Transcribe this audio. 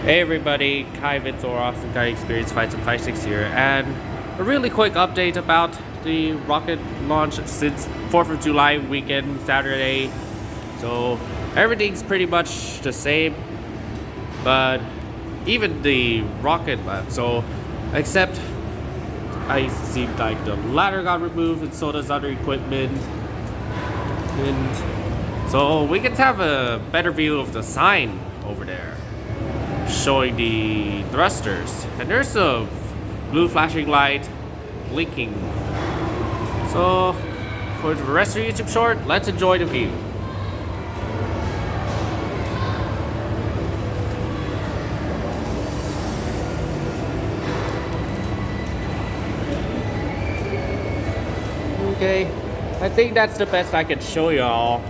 Hey everybody, Kai Vince or Austin Kai Experience 5756 here, and a really quick update about the rocket launch since 4th of July weekend, Saturday. So everything's pretty much the same, but even the rocket lab, so except I seemed like the ladder got removed and so does other equipment. And so we can have a better view of the sign over there showing the thrusters, and there's a blue flashing light blinking. So for the rest of the YouTube short, let's enjoy the view. Okay, I think that's the best I can show y'all.